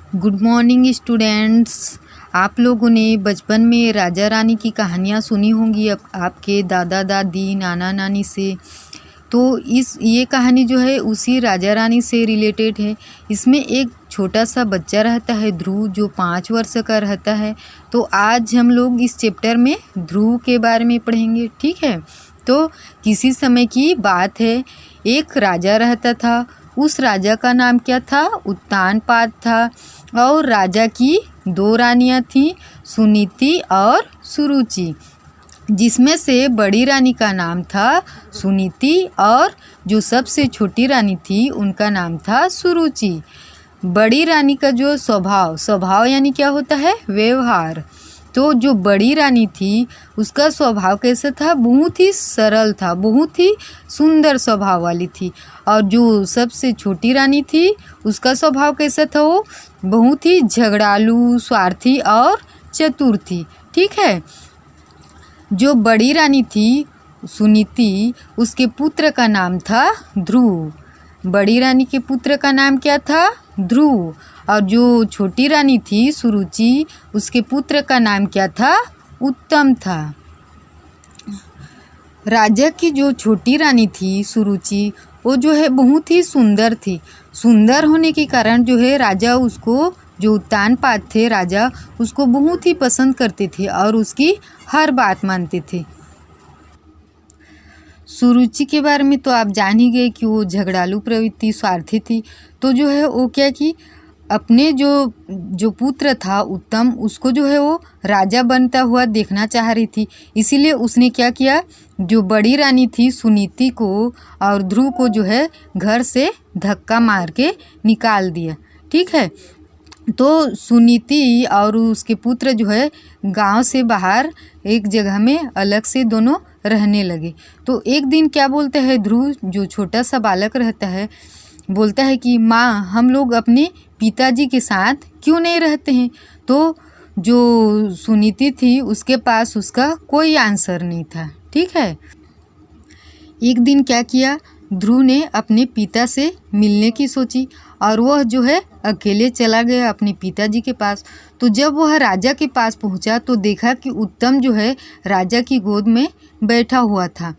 Good morning students. आप लोगों ने बचपन में राजा रानी की कहानियाँ सुनी होंगी आपके दादा दादी नाना नानी से। तो ये कहानी जो है उसी राजा रानी से रिलेटेड है। इसमें एक छोटा सा बच्चा रहता है ध्रुव, जो 5 वर्ष का रहता है। तो आज हम लोग इस चैप्टर में ध्रुव के बारे में पढ़ेंगे, ठीक है। तो किसी समय की बात है, एक राजा रहता था। उस राजा का नाम क्या था? उत्तानपाद था। और राजा की 2 रानियां थीं, सुनीति और सुरुचि, जिसमें से बड़ी रानी का नाम था सुनीति और जो सबसे छोटी रानी थी उनका नाम था सुरुचि। बड़ी रानी का जो स्वभाव यानी क्या होता है? व्यवहार। तो जो बड़ी रानी थी उसका स्वभाव कैसा था? बहुत ही सरल था, बहुत ही सुंदर स्वभाव वाली थी। और जो सबसे छोटी रानी थी उसका स्वभाव कैसा था? वो बहुत ही झगड़ालू, स्वार्थी और चतुर थी, ठीक है। जो बड़ी रानी थी सुनीति, उसके पुत्र का नाम था ध्रुव। बड़ी रानी के पुत्र का नाम क्या था? ध्रुव। और जो छोटी रानी थी सुरुचि, उसके पुत्र का नाम क्या था? उत्तम था। राजा की जो छोटी रानी थी सुरुचि, वो जो है बहुत ही सुंदर थी। सुंदर होने के कारण जो है राजा उसको, जो उत्तानपाद थे राजा, उसको बहुत ही पसंद करते थे और उसकी हर बात मानते थे। सुरुचि के बारे में तो आप जान ही गए कि वो झगड़ालू प्रवृत्ति, स्वार्थी थी। तो जो है वो क्या कि अपने जो पुत्र था उत्तम, उसको जो है वो राजा बनता हुआ देखना चाह रही थी। इसीलिए उसने क्या किया, जो बड़ी रानी थी सुनीति को और ध्रुव को जो है घर से धक्का मार के निकाल दिया, ठीक है। तो सुनीति और उसके पुत्र जो है गांव से बाहर एक जगह में अलग से दोनों रहने लगे। तो एक दिन क्या बोलते हैं ध्रुव, जो छोटा सा बालक रहता है, बोलता है कि माँ, हम लोग अपने पिताजी के साथ क्यों नहीं रहते हैं। तो जो सुनीति थी उसके पास उसका कोई आंसर नहीं था, ठीक है। एक दिन क्या किया, ध्रुव ने अपने पिता से मिलने की सोची और वह जो है अकेले चला गया अपने पिताजी के पास। तो जब वह राजा के पास पहुंचा तो देखा कि उत्तम जो है राजा की गोद में बैठा हुआ था।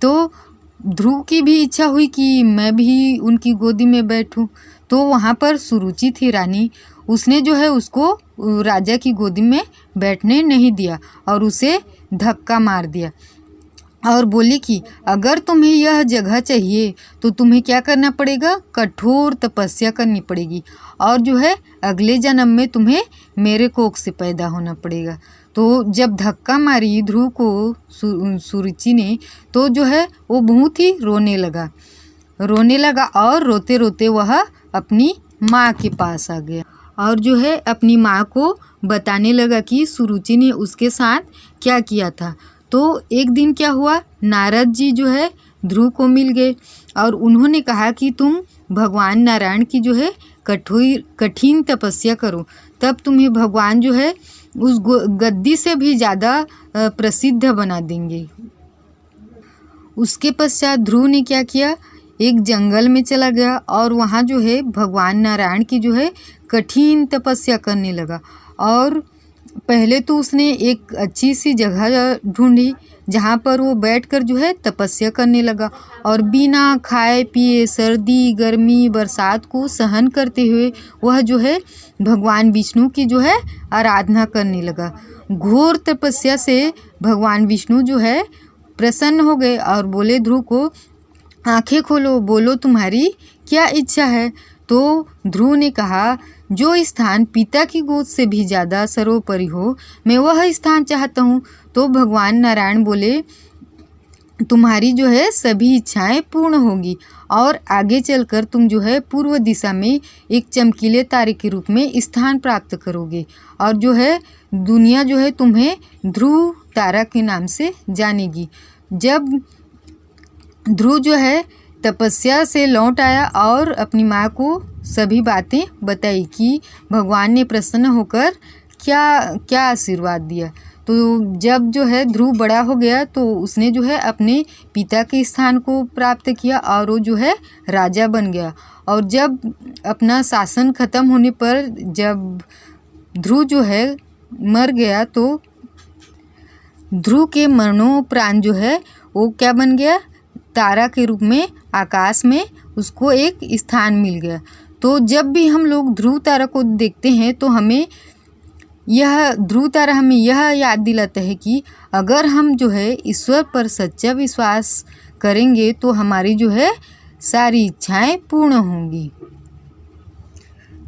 तो ध्रुव की भी इच्छा हुई कि मैं भी उनकी गोदी में बैठूं। तो वहाँ पर सुरुचि थी रानी, उसने जो है उसको राजा की गोदी में बैठने नहीं दिया और उसे धक्का मार दिया और बोली कि अगर तुम्हें यह जगह चाहिए तो तुम्हें क्या करना पड़ेगा? कठोर तपस्या करनी पड़ेगी और जो है अगले जन्म में तुम्हें मेरे कोख से पैदा होना पड़ेगा। तो जब धक्का मारी ध्रुव को सुरुचि ने, तो जो है वो बहुत ही रोने लगा और रोते रोते वह अपनी माँ के पास आ गया और जो है अपनी माँ को बताने लगा कि सुरुचि ने उसके साथ क्या किया था। तो एक दिन क्या हुआ, नारद जी जो है ध्रुव को मिल गए और उन्होंने कहा कि तुम भगवान नारायण की जो है कठिन तपस्या करो, तब तुम्हें भगवान जो है उस गद्दी से भी ज़्यादा प्रसिद्ध बना देंगे। उसके पश्चात ध्रुव ने क्या किया, एक जंगल में चला गया और वहाँ जो है भगवान नारायण की जो है कठिन तपस्या करने लगा। और पहले तो उसने एक अच्छी सी जगह ढूंढी जहाँ पर वो बैठकर जो है तपस्या करने लगा और बिना खाए पिए सर्दी गर्मी बरसात को सहन करते हुए वह जो है भगवान विष्णु की जो है आराधना करने लगा। घोर तपस्या से भगवान विष्णु जो है प्रसन्न हो गए और बोले ध्रुव को, आंखें खोलो, बोलो तुम्हारी क्या इच्छा है। तो ध्रुव ने कहा, जो स्थान पिता की गोद से भी ज़्यादा सर्वोपरि हो, मैं वह स्थान चाहता हूँ। तो भगवान नारायण बोले, तुम्हारी जो है सभी इच्छाएं पूर्ण होगी और आगे चलकर तुम जो है पूर्व दिशा में एक चमकीले तारे के रूप में स्थान प्राप्त करोगे और जो है दुनिया जो है तुम्हें ध्रुव तारा के नाम से जानेगी। जब ध्रुव जो है तपस्या से लौट आया और अपनी माँ को सभी बातें बताई कि भगवान ने प्रसन्न होकर क्या क्या आशीर्वाद दिया। तो जब जो है ध्रुव बड़ा हो गया तो उसने जो है अपने पिता के स्थान को प्राप्त किया और वो जो है राजा बन गया। और जब अपना शासन खत्म होने पर जब ध्रुव जो है मर गया तो ध्रुव के मरणोपरांत जो है वो क्या बन गया, तारा के रूप में आकाश में उसको एक स्थान मिल गया। तो जब भी हम लोग ध्रुव तारा को देखते हैं तो हमें यह ध्रुव तारा हमें यह याद दिलाता है कि अगर हम जो है ईश्वर पर सच्चा विश्वास करेंगे तो हमारी जो है सारी इच्छाएं पूर्ण होंगी।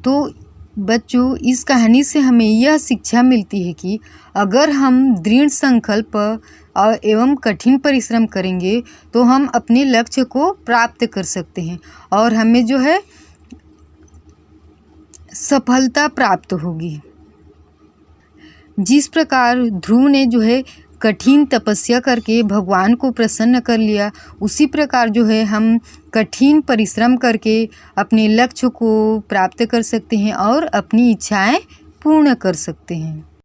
तो बच्चों, इस कहानी से हमें यह शिक्षा मिलती है कि अगर हम दृढ़ संकल्प और एवं कठिन परिश्रम करेंगे तो हम अपने लक्ष्य को प्राप्त कर सकते हैं और हमें जो है सफलता प्राप्त होगी। जिस प्रकार ध्रुव ने जो है कठिन तपस्या करके भगवान को प्रसन्न कर लिया, उसी प्रकार जो है हम कठिन परिश्रम करके अपने लक्ष्य को प्राप्त कर सकते हैं और अपनी इच्छाएं पूर्ण कर सकते हैं।